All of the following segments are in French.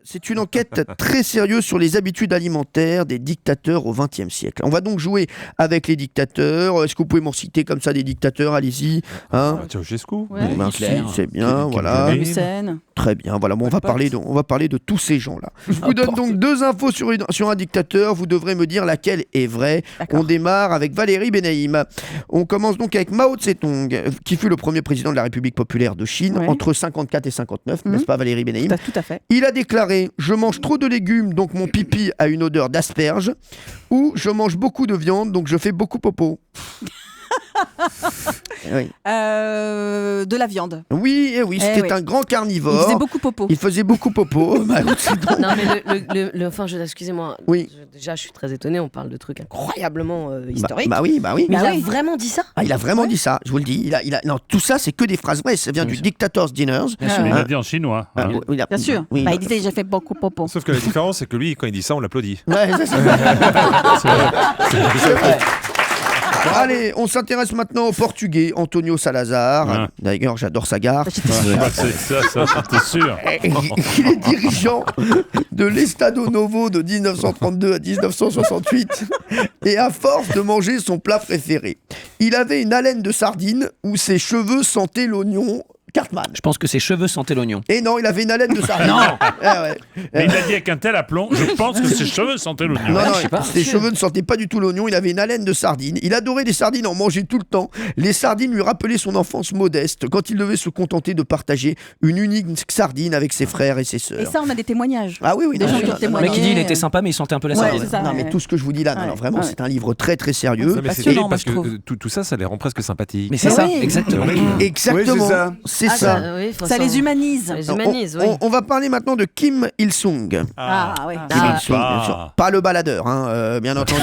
c'est une enquête très sérieuse sur les habitudes alimentaires des dictateurs au XXe siècle. On va donc jouer avec les dictateurs. Est-ce que vous pouvez m'en citer comme ça des dictateurs? Allez-y. Hein, Ceausescu. Ouais. ben, Hitler. si, c'est bien, voilà. Hussein. Très bien, voilà. Bon, on va parler de tous ces gens-là. Je vous donne donc 2 infos sur un dictateur. Vous devrez me dire laquelle est vraie. D'accord. On démarre avec Valérie Benaïm. On commence donc avec Mao Tse-tung, qui fut le premier président de la République populaire de Chine Ouais. entre 54 et 59, n'est-ce pas Valérie Benaïm? Tout à fait. Il a déclaré « Je mange trop de légumes, donc mon pipi a une odeur d'asperge » ou « Je mange beaucoup de viande, donc je fais beaucoup popo ». Oui, De la viande. oui, c'était oui. un grand Il carnivore. faisait beaucoup popo. Il faisait beaucoup popo. Bah, c'est donc- Non, mais excusez-moi. Oui. Déjà, je suis très étonné. On parle de trucs incroyablement historiques. Bah oui. Mais Bah il a oui. vraiment dit ça? Ah, il a vraiment dit ça, je vous le dis. Non, tout ça, c'est que des phrases vraies. Ça vient du Dictator's Dinners. Bien sûr, mais il l'a dit en chinois. Ah, hein. oui, Bien sûr. oui. Bah, il disait j'ai fait beaucoup popo. Sauf que la différence, c'est que lui, quand il dit ça, on l'applaudit. Ouais, ça, c'est vrai. Allez, on s'intéresse maintenant au Portugais, Antonio Salazar. Ah. D'ailleurs, j'adore sa gare. Bah, c'est ça, c'était sûr. Il est dirigeant de l'Estado Novo de 1932 à 1968 et à force de manger son plat préféré, il avait une haleine de sardine où ses cheveux sentaient l'oignon. Cartman. Je pense que ses cheveux sentaient l'oignon. Et non, il avait une haleine de sardine. Non. Ah ouais. Mais il a dit avec un tel aplomb, je pense que ses cheveux sentaient l'oignon. Non, je sais pas. ses cheveux ne sentaient pas du tout l'oignon, il avait une haleine de sardine. Il adorait les sardines, en mangeait tout le temps. Les sardines lui rappelaient son enfance modeste, quand il devait se contenter de partager une unique sardine avec ses frères et ses sœurs. Et ça, on a des témoignages. Ah oui, Des gens qui ont Le témoigné. mec, il dit il était sympa, mais il sentait un peu la Ouais, sardine. c'est ça. Non, mais tout ce que je vous dis là, non, Ouais. vraiment, Ouais. c'est un livre très très sérieux. Non, mais c'est passionnant, terrible parce moi, je que tout ça, ça les rend presque sympathiques. Mais c'est Ah ça, oui. exactement. Exactement, Oui, c'est ça. c'est Ah, ça. oui, faut Ça les humanise. Les humanise, oui. On va parler maintenant de Kim Il-sung. Ah, ouais. Kim Ah. Il-sung, bien sûr. Pas le baladeur, hein, bien entendu.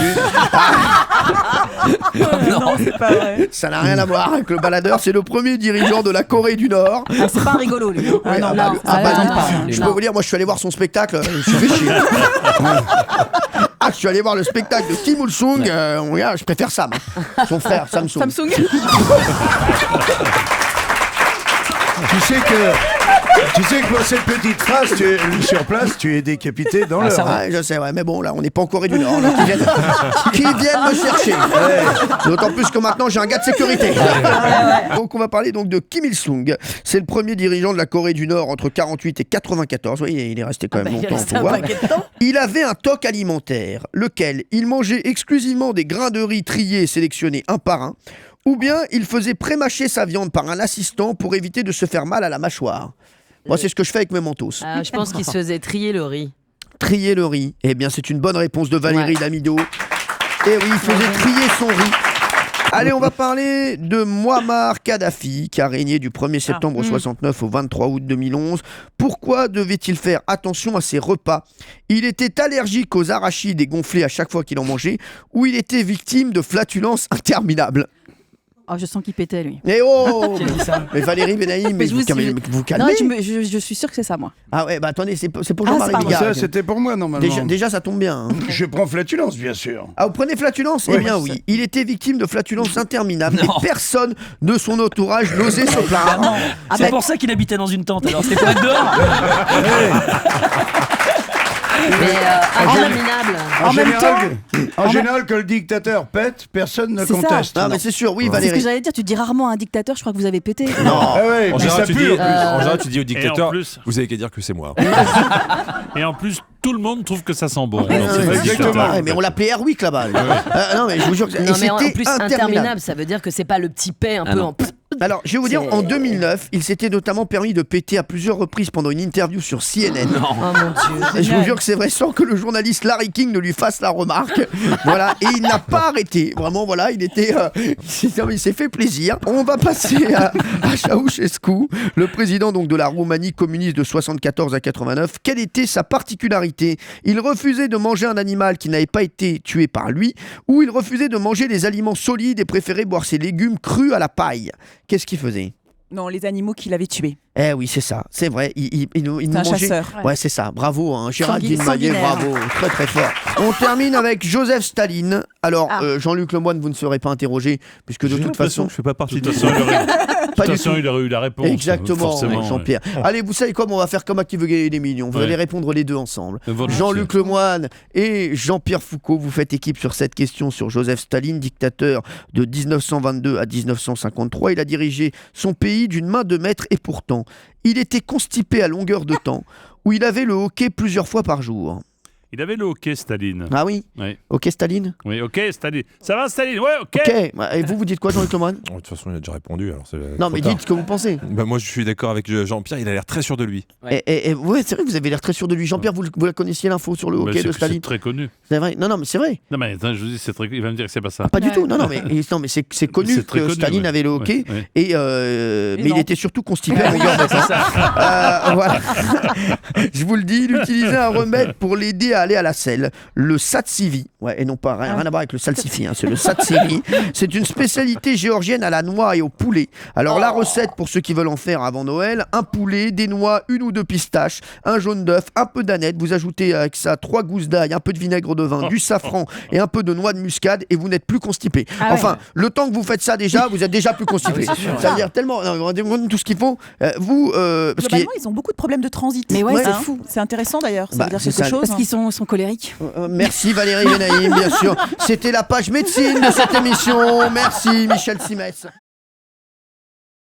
Non, c'est pas vrai. Ça n'a rien à voir avec le baladeur. C'est le premier dirigeant de la Corée du Nord. Ah, c'est pas un rigolo, lui. Ah, non, Ah, non, lui- ah, bah, non, lui, pas. je Non. peux vous dire, moi je suis allé voir son spectacle, je suis fait chier. Ah, je suis allé voir le spectacle de Kim Il-sung, regarde, je préfère Sam, hein. Son frère, Samsung. Samsung. Tu sais que pour cette petite phrase, sur place, tu es décapité dans l'heure. Ouais, je sais, ouais, mais bon, là, on n'est pas en Corée du Nord. Donc, qui viennent me chercher. Ouais. D'autant plus que maintenant, j'ai un gars de sécurité. Donc, on va parler donc de Kim Il-sung. C'est le premier dirigeant de la Corée du Nord entre 48 et 94. Oui, il est resté quand même Il est longtemps au resté un pouvoir. paquet de temps. Il avait un toc alimentaire, lequel il mangeait exclusivement des grains de riz triés et sélectionnés un par un, ou bien il faisait prémâcher sa viande par un assistant pour éviter de se faire mal à la mâchoire. Moi, c'est ce que je fais avec mes mentos. Je pense qu'il se faisait trier le riz. Trier le riz. Eh bien, c'est une bonne réponse de Valérie Ouais. Lamido. Et oui, il faisait trier son riz. Allez, on va parler de Muammar Kadhafi, qui a régné du 1er septembre 69 au 23 août 2011. Pourquoi devait-il faire attention à ses repas? Il était allergique aux arachides et gonflé à chaque fois qu'il en mangeait, ou il était victime de flatulences interminables. Oh, je sens qu'il pétait, lui. Eh oh Qui a dit ça? Mais Valérie Benaïm, mais je vous vous- calmez. Non, calmez. je suis sûr que c'est ça, moi. Ah ouais, bah attendez, c'est pour Ah, Jean-Marie c'est pardon. Bigard. Ça, c'était pour moi, normalement. Déjà, ça tombe bien. Hein. Je prends flatulence, bien sûr. Ah, vous prenez flatulence? Eh bien oui, il était victime de flatulences interminables Non. et personne de son entourage n'osait se plaindre. C'est pour ça qu'il habitait dans une tente. Alors c'était pour être dehors. Mais interminable. En général, que le dictateur pète, personne ne C'est ça. conteste. Non mais c'est sûr, oui C'est ce que Valérie. j'allais dire. Tu dis rarement à un dictateur, je crois que vous avez pété. Ah ouais, En mais général, ça tu pue. dis, en général, tu dis au dictateur, plus- vous avez qu'à dire que c'est moi. Et en plus, tout le monde trouve que ça sent bon. Ouais, Donc, c'est ouais, pas exactement. dictateur. Ouais, mais on l'appelait Airwick là-bas. Non mais je vous jure que Non, et mais en c'était plus, interminable. interminable, ça veut dire que c'est pas le petit paix un peu non. en. Alors, je vais vous dire, C'est- en 2009, il s'était notamment permis de péter à plusieurs reprises pendant une interview sur CNN. Oh mon dieu. Et je vous jure que c'est vrai, sans que le journaliste Larry King ne lui fasse la remarque. Voilà, et il n'a pas arrêté. Vraiment, voilà, il s'est fait plaisir. On va passer à Ceausescu, le président donc de la Roumanie communiste de 74 à 89. Quelle était sa particularité? Il refusait de manger un animal qui n'avait pas été tué par lui, ou il refusait de manger des aliments solides et préférait boire ses légumes crus à la paille. Qu'est-ce qu'il faisait? Non, les animaux qu'il avait tués. Eh oui, c'est ça, c'est vrai. Il nous C'est un mangeait. chasseur. Ouais, c'est ça. Bravo, hein. Géraldine Maillet, Sanguinaire. bravo, très très fort. On termine avec Joseph Staline. Alors, Ah. Jean-Luc Lemoyne, vous ne serez pas interrogé, puisque de J'ai toute l'impression façon, que je fais pas partie De toute du façon, pas du il aurait eu la réponse. exactement, Forcément, Jean-Pierre. Allez, vous savez quoi, on va faire comme à qui veut gagner des millions. Vous Ouais. allez répondre les deux ensemble. Volontiers. Jean-Luc Lemoyne et Jean-Pierre Foucault, vous faites équipe sur cette question sur Joseph Staline, dictateur de 1922 à 1953. Il a dirigé son pays d'une main de maître et pourtant, il était constipé à longueur de temps, où il avait le hoquet plusieurs fois par jour. Il avait le hockey, Staline. Ah oui, Oui. ok Staline. Oui, ok, Staline. Ça va, Staline? Ouais, ok. Ok, et vous dites quoi Jean-Luc Lemoyne? De toute façon, il a déjà répondu. Alors Non mais dites ce que vous pensez. Bah, moi, je suis d'accord avec Jean-Pierre. Il a l'air très sûr de lui. Et ouais, c'est vrai que vous avez l'air très sûr de lui. Jean-Pierre, vous la connaissiez l'info sur le Bah, hockey de c'est Staline? très connu. C'est vrai. Non, mais c'est vrai. Non, mais attends, je vous dis, c'est très... il va me dire que c'est pas ça. Pas du Ouais. tout. Non, mais c'est connu C'est très que connu, Staline ouais. avait le hockey. Ouais, ouais. Et mais non. il était surtout constipé à longueur de temps. Voilà. Je vous le dis, il utilisait un remède pour l'aider à aller à la selle, le satsivi. Ouais, et non pas rien à voir avec le salsifis, hein, c'est le satsivi. C'est une spécialité géorgienne à la noix et au poulet. Alors la recette pour ceux qui veulent en faire avant Noël, un poulet, des noix, une ou deux pistaches, un jaune d'œuf, un peu d'aneth, vous ajoutez avec ça 3 gousses d'ail, un peu de vinaigre de vin, du safran et un peu de noix de muscade et vous n'êtes plus constipé. Ah ouais. Enfin, le temps que vous faites ça déjà, vous êtes déjà plus constipé. Ça veut dire tellement, non, on demande tout ce qu'il faut. Vous, parce qu'il y a- Globalement, ils ont beaucoup de problèmes de transit. Mais ouais, Ouais. c'est fou. C'est intéressant d'ailleurs. Ça Bah, veut dire c'est quelque ça. chose. Parce qu'ils sont colériques. Merci Valérie Benaïm, bien sûr. C'était la page médecine de cette émission. Merci Michel Simès.